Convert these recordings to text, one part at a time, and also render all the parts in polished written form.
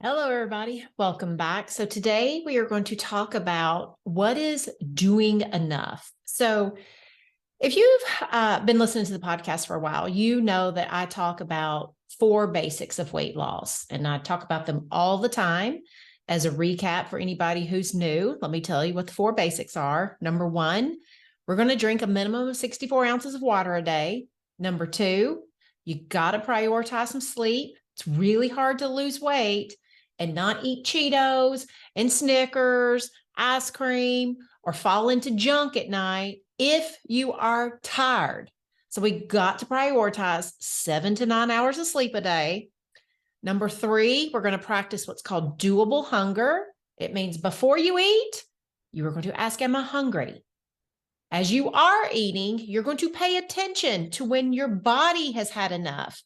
Hello, everybody. Welcome back. So today we are going to talk about what is doing enough. So if you've been listening to the podcast for a while, you know that I talk about four basics of weight loss, and I talk about them all the time. As a recap for anybody who's new, let me tell you what the four basics are. Number one, we're going to drink a minimum of 64 ounces of water a day. Number two, you got to prioritize some sleep. It's really hard to lose weight and not eat Cheetos and Snickers, ice cream, or fall into junk at night if you are tired. So we got to prioritize 7 to 9 hours of sleep a day. Number three, we're going to practice what's called doable hunger. It means before you eat, you are going to ask, am I hungry? As you are eating, you're going to pay attention to when your body has had enough.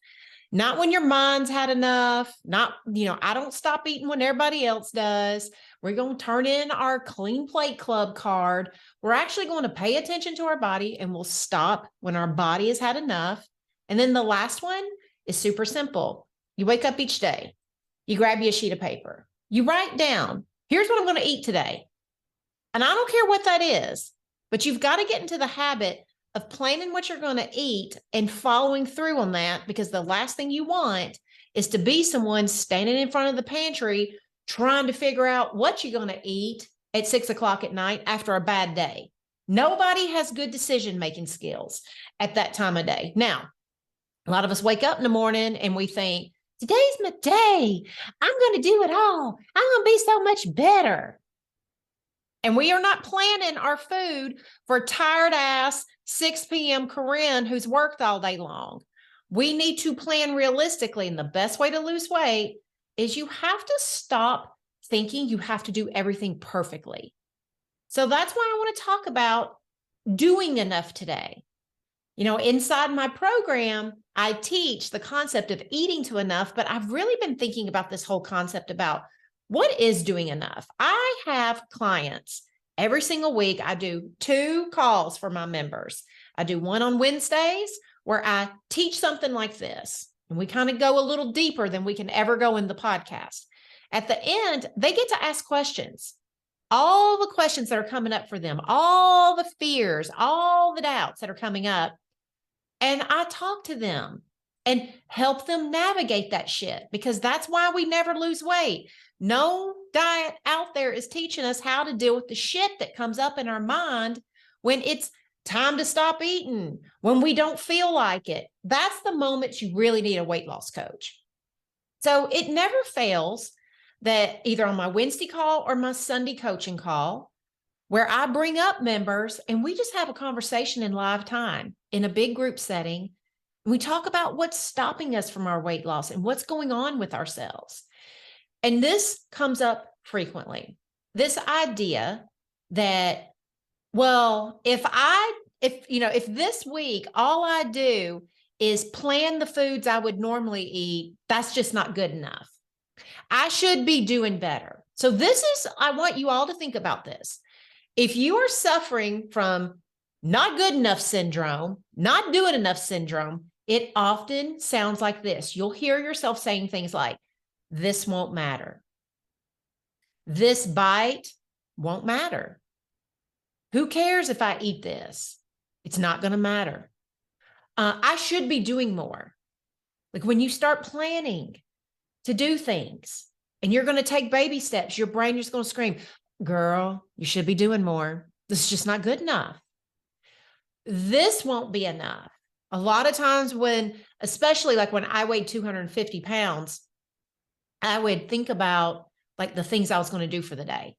Not when your mind's had enough, not, I don't stop eating when everybody else does. We're going to turn in our Clean Plate Club card. We're actually going to pay attention to our body and we'll stop when our body has had enough. And then the last one is super simple. You wake up each day, you grab you a sheet of paper, you write down, here's what I'm going to eat today. And I don't care what that is, but you've got to get into the habit of planning what you're going to eat and following through on that, because the last thing you want is to be someone standing in front of the pantry trying to figure out what you're going to eat at 6 o'clock at night after a bad day. Nobody has good decision-making skills at that time of day. Now, a lot of us wake up in the morning and we think, today's my day. I'm going to do it all. I'm going to be so much better. And we are not planning our food for tired ass 6 p.m. Corinne who's worked all day long. We need to plan realistically. And the best way to lose weight is you have to stop thinking you have to do everything perfectly. So that's why I want to talk about doing enough today. Inside my program, I teach the concept of eating to enough, but I've really been thinking about this whole concept about what is doing enough. I have clients every single week. I do 2 calls for my members. I do one on Wednesdays where I teach something like this, and we kind of go a little deeper than we can ever go in the podcast. At the end, they get to ask questions. All the questions that are coming up for them, all the fears, all the doubts that are coming up. And I talk to them and help them navigate that shit, because that's why we never lose weight. No diet out there is teaching us how to deal with the shit that comes up in our mind when it's time to stop eating, when we don't feel like it. That's the moment you really need a weight loss coach. So it never fails that either on my Wednesday call or my Sunday coaching call, where I bring up members and we just have a conversation in live time in a big group setting. We talk about what's stopping us from our weight loss and what's going on with ourselves. And this comes up frequently. This idea that, well, if this week all I do is plan the foods I would normally eat, that's just not good enough. I should be doing better. So I want you all to think about this. If you are suffering from not good enough syndrome, not doing enough syndrome, it often sounds like this. You'll hear yourself saying things like, this won't matter. This bite won't matter. Who cares if I eat this? It's not going to matter. I should be doing more. Like when you start planning to do things and you're going to take baby steps, your brain is going to scream, girl, you should be doing more. This is just not good enough. This won't be enough. A lot of times especially like when I weighed 250 pounds, I would think about like the things I was going to do for the day.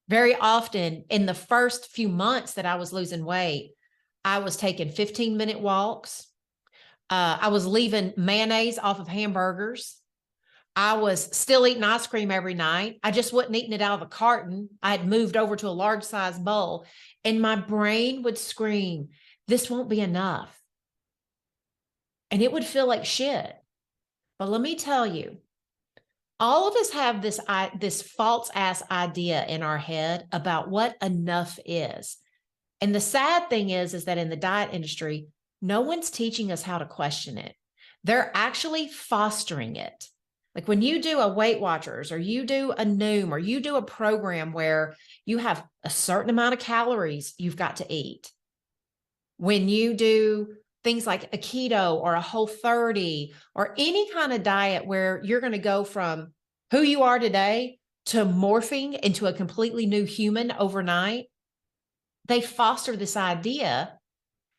Very often in the first few months that I was losing weight, I was taking 15-minute walks. I was leaving mayonnaise off of hamburgers. I was still eating ice cream every night. I just wasn't eating it out of a carton. I had moved over to a large size bowl, and my brain would scream, this won't be enough. And it would feel like shit. But let me tell you, all of us have this false ass idea in our head about what enough is. And the sad thing is that in the diet industry, no one's teaching us how to question it. They're actually fostering it. Like when you do a Weight Watchers or you do a Noom or you do a program where you have a certain amount of calories you've got to eat, when you do things like a keto or a Whole30 or any kind of diet where you're going to go from who you are today to morphing into a completely new human overnight, they foster this idea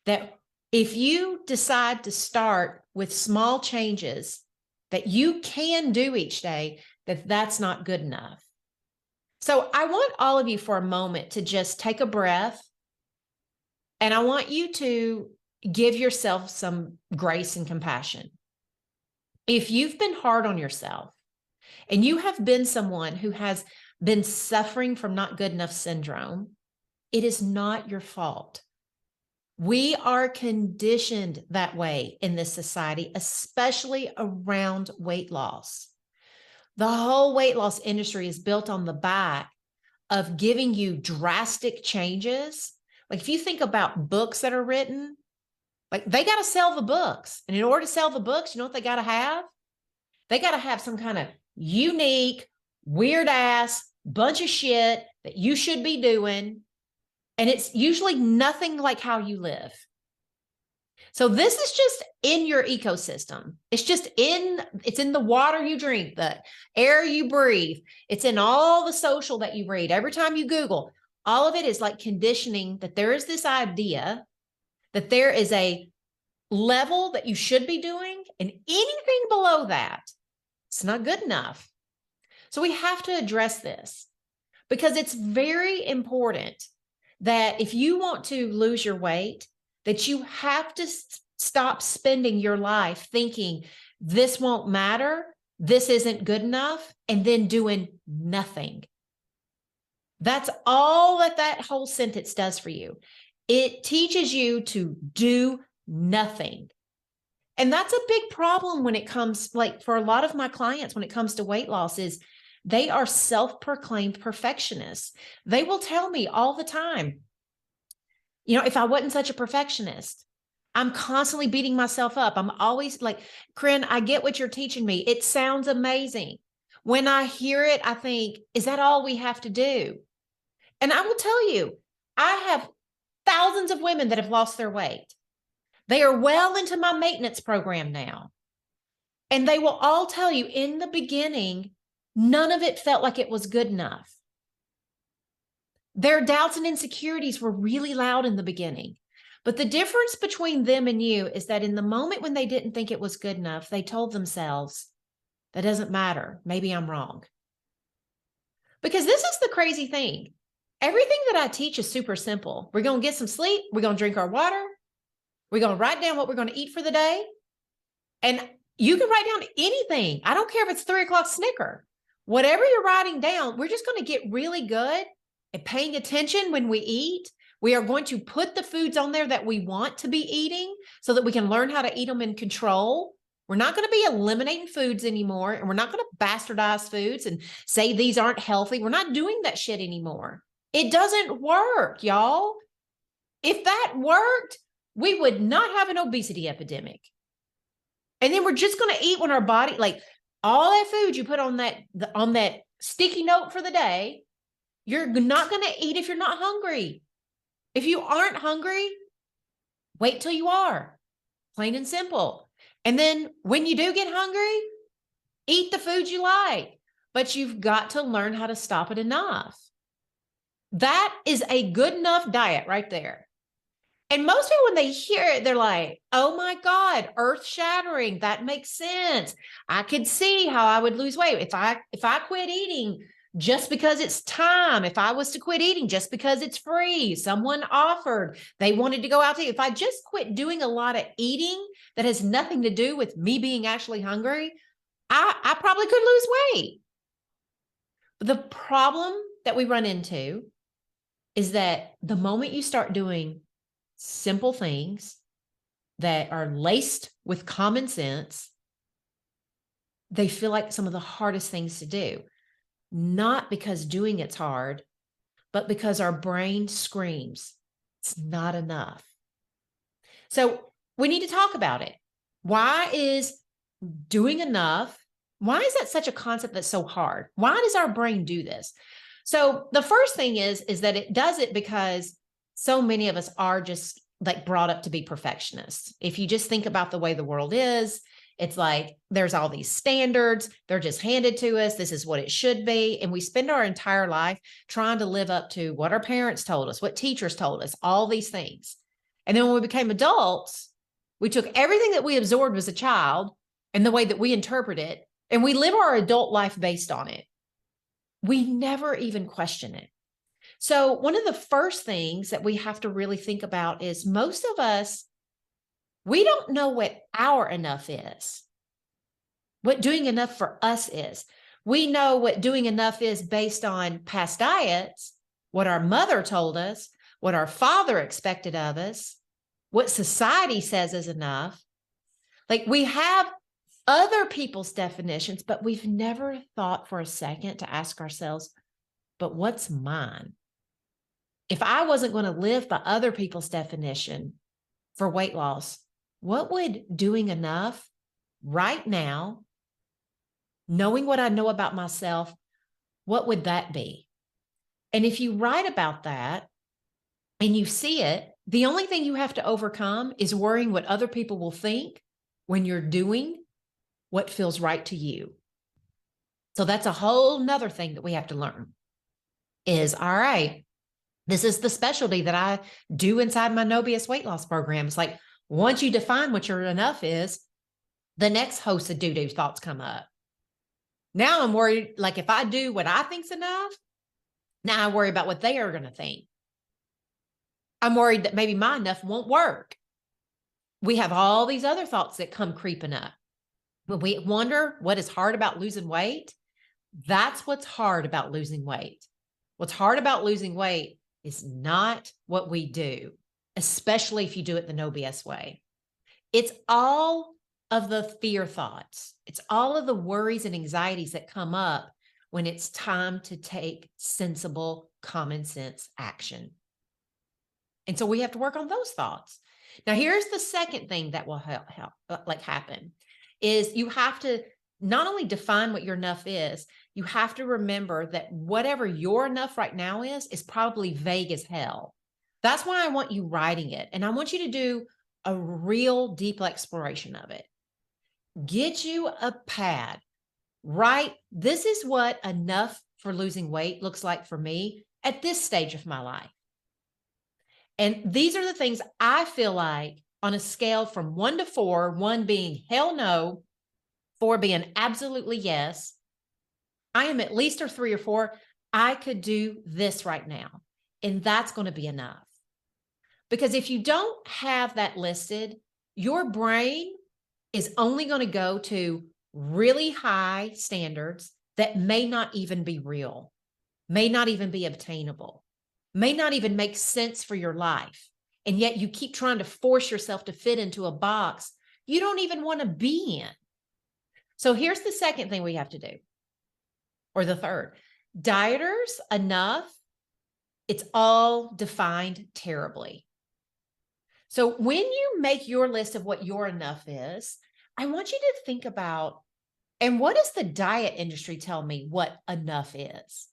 that if you decide to start with small changes that you can do each day, that that's not good enough. So I want all of you for a moment to just take a breath, and I want you to give yourself some grace and compassion. If you've been hard on yourself and you have been someone who has been suffering from not good enough syndrome, it is not your fault. We are conditioned that way in this society, especially around weight loss. The whole weight loss industry is built on the back of giving you drastic changes. Like if you think about books that are written, like they got to sell the books. And in order to sell the books, you know what they got to have? They got to have some kind of unique, weird ass bunch of shit that you should be doing. And it's usually nothing like how you live. So this is just in your ecosystem. It's in the water you drink, the air you breathe. It's in all the social that you read. Every time you Google, all of it is like conditioning that there is this idea that there is a level that you should be doing, and anything below that, it's not good enough. So we have to address this because it's very important that if you want to lose your weight, that you have to stop spending your life thinking this won't matter, this isn't good enough, and then doing nothing. That's all that whole sentence does for you. It teaches you to do nothing. And that's a big problem when it comes, like for a lot of my clients, when it comes to weight loss, is they are self-proclaimed perfectionists. They will tell me all the time, you know, if I wasn't such a perfectionist, I'm constantly beating myself up. I'm always like, Corinne, I get what you're teaching me. It sounds amazing. When I hear it, I think, is that all we have to do? And I will tell you, I have thousands of women that have lost their weight. They are well into my maintenance program now. And they will all tell you in the beginning, none of it felt like it was good enough. Their doubts and insecurities were really loud in the beginning. But the difference between them and you is that in the moment when they didn't think it was good enough, they told themselves, that doesn't matter. Maybe I'm wrong. Because this is the crazy thing. Everything that I teach is super simple. We're going to get some sleep. We're going to drink our water. We're going to write down what we're going to eat for the day. And you can write down anything. I don't care if it's 3:00 Snicker. Whatever you're writing down, we're just going to get really good at paying attention when we eat. We are going to put the foods on there that we want to be eating so that we can learn how to eat them in control. We're not going to be eliminating foods anymore, and we're not going to bastardize foods and say these aren't healthy. We're not doing that shit anymore. It doesn't work, y'all. If that worked, we would not have an obesity epidemic. And then we're just going to eat when our body, like all that food you put on that sticky note for the day, you're not going to eat if you're not hungry. If you aren't hungry, wait till you are. Plain and simple. And then when you do get hungry, eat the food you like. But you've got to learn how to stop it enough. That is a good enough diet right there. And most people, when they hear it, they're like, oh my God, earth shattering. That makes sense. I could see how I would lose weight if I quit eating just because it's time. If I was to quit eating just because it's free, someone offered, they wanted to go out to eat. If I just quit doing a lot of eating that has nothing to do with me being actually hungry, I probably could lose weight. But the problem that we run into is that the moment you start doing simple things that are laced with common sense, they feel like some of the hardest things to do. Not because doing it's hard, but because our brain screams, it's not enough. So we need to talk about it. Why is doing enough Why is that such a concept that's so hard? Why does our brain do this? So the first thing is that it does it because so many of us are just like brought up to be perfectionists. If you just think about the way the world is, it's like there's all these standards, they're just handed to us. This is what it should be. And we spend our entire life trying to live up to what our parents told us, what teachers told us, all these things. And then when we became adults, we took everything that we absorbed as a child and the way that we interpret it, and we live our adult life based on it. We never even question it. So one of the first things that we have to really think about is most of us, we don't know what our enough is, what doing enough for us is. We know what doing enough is based on past diets, what our mother told us, what our father expected of us, what society says is enough. Like we have other people's definitions, but we've never thought for a second to ask ourselves, but what's mine? If I wasn't going to live by other people's definition for weight loss, what would doing enough right now, knowing what I know about myself, what would that be? And if you write about that and you see it, the only thing you have to overcome is worrying what other people will think when you're doing what feels right to you. So that's a whole nother thing that we have to learn is, all right, this is the specialty that I do inside my No BS weight loss program. It's like, once you define what your enough is, the next host of doo-doo thoughts come up. Now I'm worried, like if I do what I think's enough, now I worry about what they are going to think. I'm worried that maybe my enough won't work. We have all these other thoughts that come creeping up. When we wonder what is hard about losing weight, that's what's hard about losing weight. What's hard about losing weight is not what we do, especially if you do it the No BS way. It's all of the fear thoughts. It's all of the worries and anxieties that come up when it's time to take sensible, common sense action. And so we have to work on those thoughts. Now, here's the second thing that will help happen is you have to not only define what your enough is, you have to remember that whatever your enough right now is probably vague as hell. That's why I want you writing it. And I want you to do a real deep exploration of it. Get you a pad. Write, this is what enough for losing weight looks like for me at this stage of my life. And these are the things I feel like on a scale from 1 to 4, 1 being hell no, 4 being absolutely yes, I am at least a 3 or 4. I could do this right now. And that's going to be enough. Because if you don't have that listed, your brain is only going to go to really high standards that may not even be real, may not even be obtainable, may not even make sense for your life. And yet you keep trying to force yourself to fit into a box you don't even want to be in. So here's the second thing we have to do, or the third. Dieters, enough, it's all defined terribly. So when you make your list of what your enough is, I want you to think about, and what does the diet industry tell me what enough is?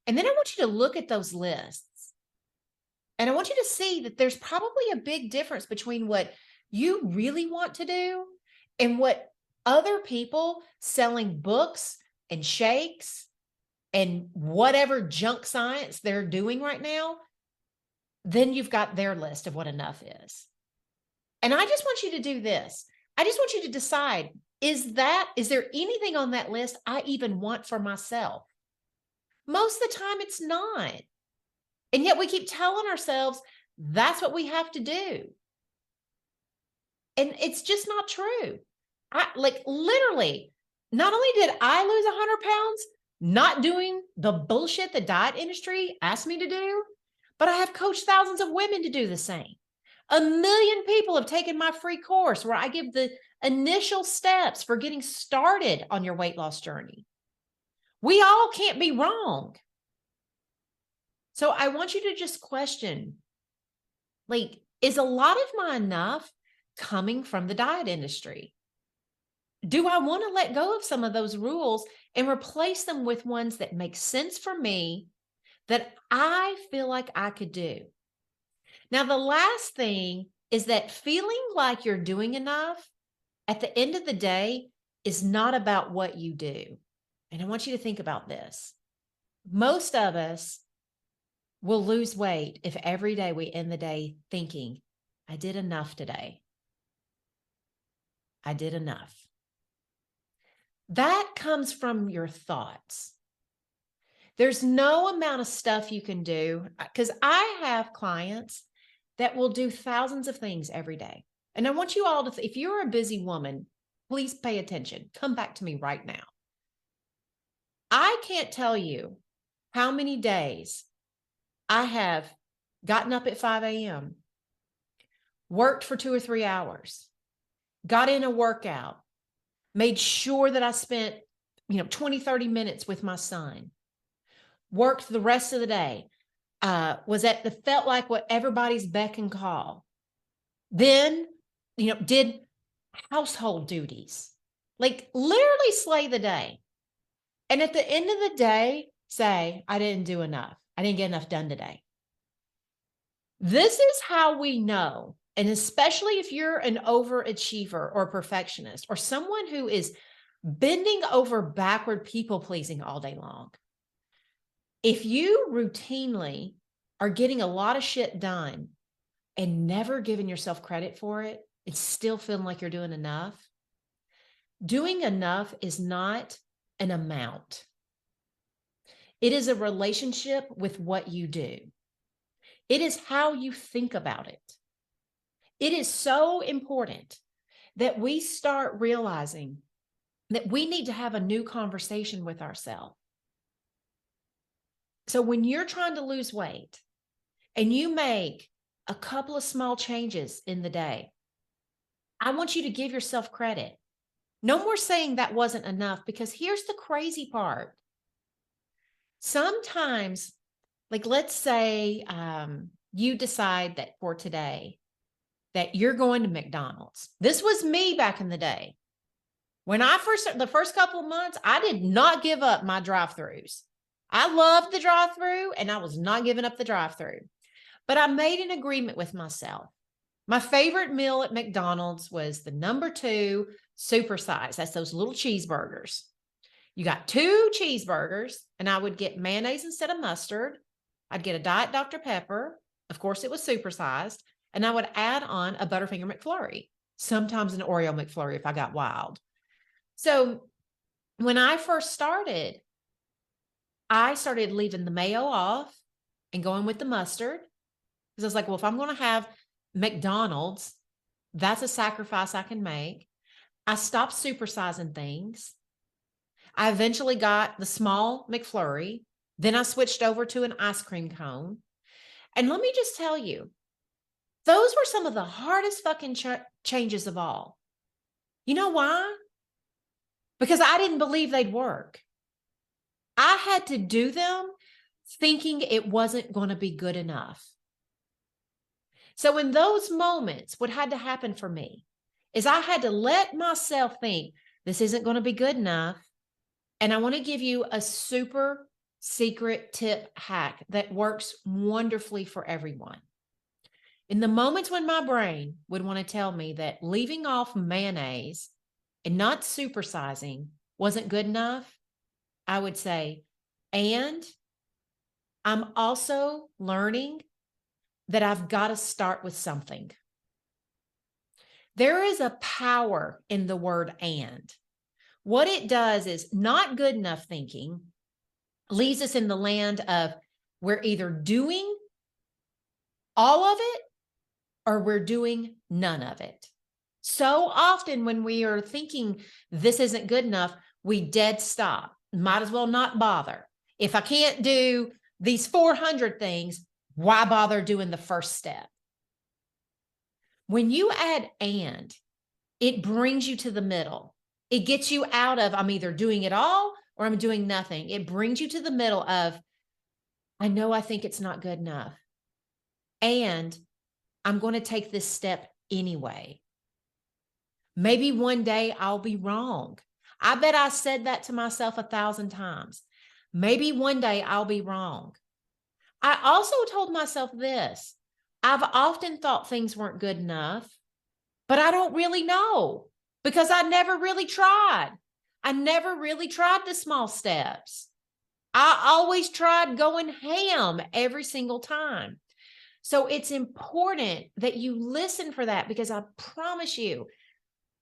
And then I want you to look at those lists. And I want you to see that there's probably a big difference between what you really want to do and what other people selling books and shakes and whatever junk science they're doing right now, then you've got their list of what enough is. And I just want you to do this. I just want you to decide, is there anything on that list I even want for myself? Most of the time it's not. And yet we keep telling ourselves that's what we have to do. And it's just not true. Literally, not only did I lose 100 pounds not doing the bullshit the diet industry asked me to do, but I have coached thousands of women to do the same. 1 million people have taken my free course where I give the initial steps for getting started on your weight loss journey. We all can't be wrong. So I want you to just question, is a lot of my enough coming from the diet industry? do I want to let go of some of those rules and replace them with ones that make sense for me that I feel like I could do? Now, the last thing is that feeling like you're doing enough at the end of the day is not about what you do. And I want you to think about this. Most of us will lose weight if every day we end the day thinking, I did enough today. I did enough. That comes from your thoughts. There's no amount of stuff you can do, because I have clients that will do thousands of things every day. And I want you all to, if you're a busy woman, please pay attention. Come back to me right now. I can't tell you how many days I have gotten up at 5 a.m., worked for 2 or 3 hours, got in a workout, made sure that I spent, 20, 30 minutes with my son, worked the rest of the day, felt like what everybody's beck and call. Then, did household duties, like literally slay the day. And at the end of the day, say, I didn't do enough. I didn't get enough done today. This is how we know. And especially if you're an overachiever or perfectionist or someone who is bending over backward people pleasing all day long. If you routinely are getting a lot of shit done and never giving yourself credit for it, it's still feeling like you're doing enough. Doing enough is not an amount. It is a relationship with what you do. It is how you think about it. It is so important that we start realizing that we need to have a new conversation with ourselves. So when you're trying to lose weight and you make a couple of small changes in the day, I want you to give yourself credit. No more saying that wasn't enough, because here's the crazy part. Sometimes, like let's say you decide that for today that you're going to McDonald's. This was me back in the day. When the first couple of months, I did not give up my drive-thrus. I loved the drive-thru and I was not giving up the drive-thru. But I made an agreement with myself. My favorite meal at McDonald's was the number 2 supersize. That's those little cheeseburgers. You got 2 cheeseburgers, and I would get mayonnaise instead of mustard. I'd get a Diet Dr. Pepper. Of course, it was supersized. And I would add on a Butterfinger McFlurry, sometimes an Oreo McFlurry if I got wild. So when I first started, I started leaving the mayo off and going with the mustard, because I was like, well, if I'm going to have McDonald's, that's a sacrifice I can make. I stopped supersizing things. I eventually got the small McFlurry. Then I switched over to an ice cream cone. And let me just tell you, those were some of the hardest fucking changes of all. You know why? Because I didn't believe they'd work. I had to do them thinking it wasn't going to be good enough. So in those moments, what had to happen for me is I had to let myself think, this isn't going to be good enough. And I want to give you a super secret tip hack that works wonderfully for everyone. In the moments when my brain would want to tell me that leaving off mayonnaise and not supersizing wasn't good enough, I would say, and I'm also learning that I've got to start with something. There is a power in the word and. What it does is not good enough thinking leaves us in the land of we're either doing all of it or we're doing none of it. So often when we are thinking this isn't good enough, we dead stop. Might as well not bother. If I can't do these 400 things, why bother doing the first step? When you add and, it brings you to the middle. It gets you out of, I'm either doing it all or I'm doing nothing. It brings you to the middle of, I think it's not good enough. And I'm going to take this step anyway. Maybe one day I'll be wrong. I bet I said that to myself 1,000 times. Maybe one day I'll be wrong. I also told myself this. I've often thought things weren't good enough, but I don't really know because I never really tried. I never really tried the small steps. I always tried going ham every single time. So it's important that you listen for that, because I promise you,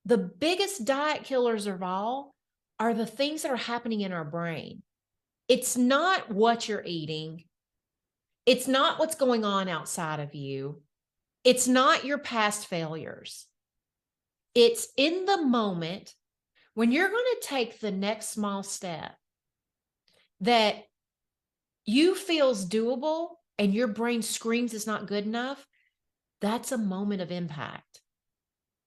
the biggest diet killers of all are the things that are happening in our brain. It's not what you're eating. It's not what's going on outside of you. It's not your past failures. It's in the moment when you're going to take the next small step that you feels doable and your brain screams it's not good enough. That's a moment of impact.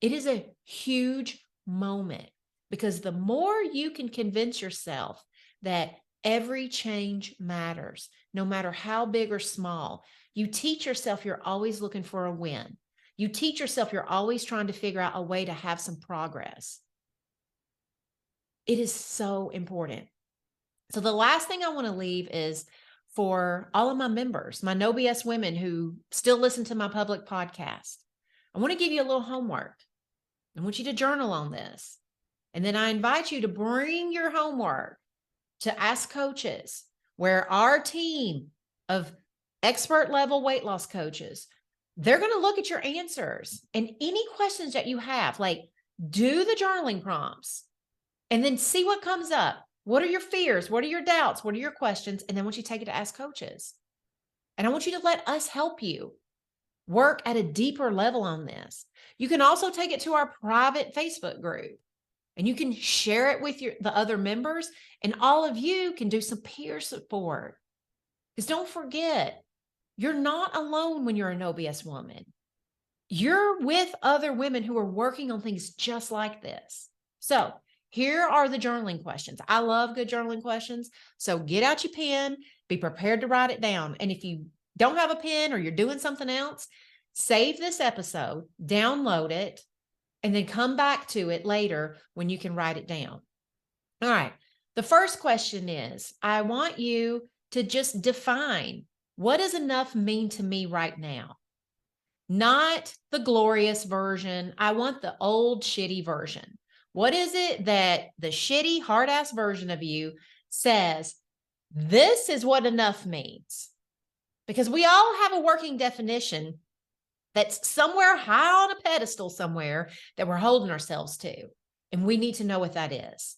It is a huge moment, because the more you can convince yourself that every change matters, no matter how big or small, you teach yourself you're always looking for a win. You teach yourself you're always trying to figure out a way to have some progress. It is so important. So the last thing I want to leave is for all of my members, my No BS women who still listen to my public podcast. I want to give you a little homework. I want you to journal on this. And then I invite you to bring your homework to Ask Coaches, where our team of expert level weight loss coaches, they're going to look at your answers and any questions that you have, like do the journaling prompts and then see what comes up. What are your fears? What are your doubts? What are your questions? And then I want you to take it to Ask Coaches. And I want you to let us help you work at a deeper level on this. You can also take it to our private Facebook group and you can share it with the other members, and all of you can do some peer support. Because don't forget, you're not alone when you're a No BS woman. You're with other women who are working on things just like this. So here are the journaling questions. I love good journaling questions. So get out your pen, be prepared to write it down. And if you don't have a pen or you're doing something else, save this episode, download it, and then come back to it later when you can write it down. All right. The first question is, I want you to just define, what does enough mean to me right now? Not the glorious version. I want the old shitty version. What is it that the shitty hard ass version of you says, this is what enough means? Because we all have a working definition that's somewhere high on a pedestal somewhere that we're holding ourselves to. And we need to know what that is.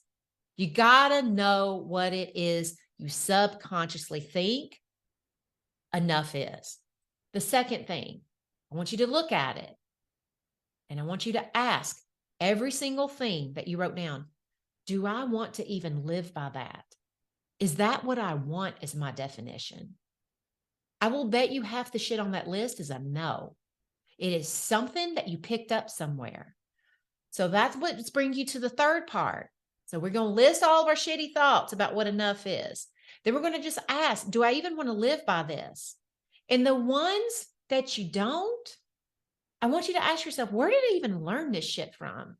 You got to know what it is you subconsciously think enough is. The second thing, I want you to look at it and I want you to ask every single thing that you wrote down, do I want to even live by that? Is that what I want as my definition? I will bet you half the shit on that list is a no. It is something that you picked up somewhere. So that's what brings you to the third part. So we're going to list all of our shitty thoughts about what enough is. Then we're going to just ask, do I even want to live by this? And the ones that you don't, I want you to ask yourself, where did I even learn this shit from?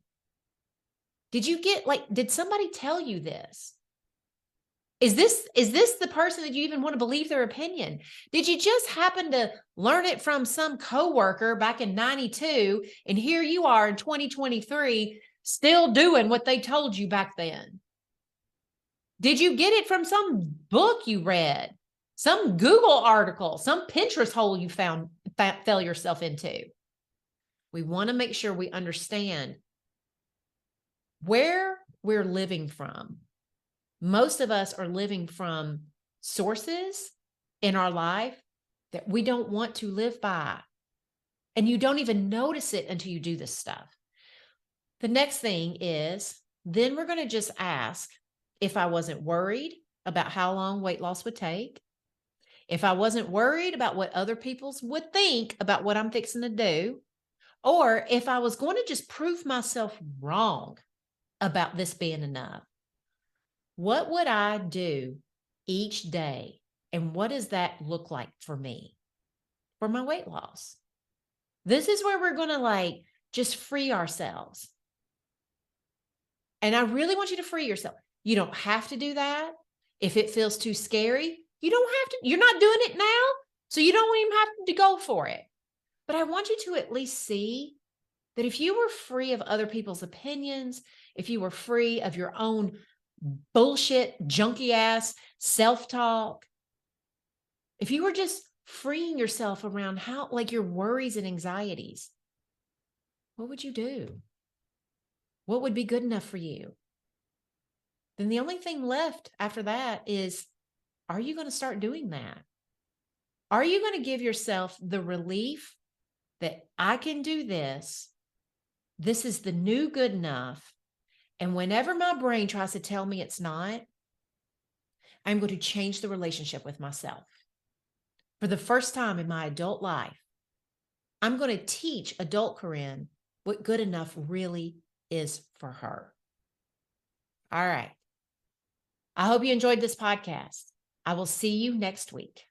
Did somebody tell you this? Is this the person that you even want to believe their opinion? Did you just happen to learn it from some coworker back in 92, and here you are in 2023 still doing what they told you back then? Did you get it from some book you read, some Google article, some Pinterest hole you fell yourself into? We want to make sure we understand where we're living from. Most of us are living from sources in our life that we don't want to live by. And you don't even notice it until you do this stuff. The next thing is, then we're going to just ask, if I wasn't worried about how long weight loss would take, if I wasn't worried about what other people would think about what I'm fixing to do, or if I was going to just prove myself wrong about this being enough, what would I do each day? And what does that look like for me, for my weight loss? This is where we're going to just free ourselves. And I really want you to free yourself. You don't have to do that. If it feels too scary, you don't have to. You're not doing it now, so you don't even have to go for it. But I want you to at least see that if you were free of other people's opinions, if you were free of your own bullshit, junky ass self-talk, if you were just freeing yourself around how, like your worries and anxieties, what would you do? What would be good enough for you? Then the only thing left after that is, are you going to start doing that? Are you going to give yourself the relief that I can do this? This is the new good enough. And whenever my brain tries to tell me it's not, I'm going to change the relationship with myself. For the first time in my adult life, I'm going to teach adult Corinne what good enough really is for her. All right. I hope you enjoyed this podcast. I will see you next week.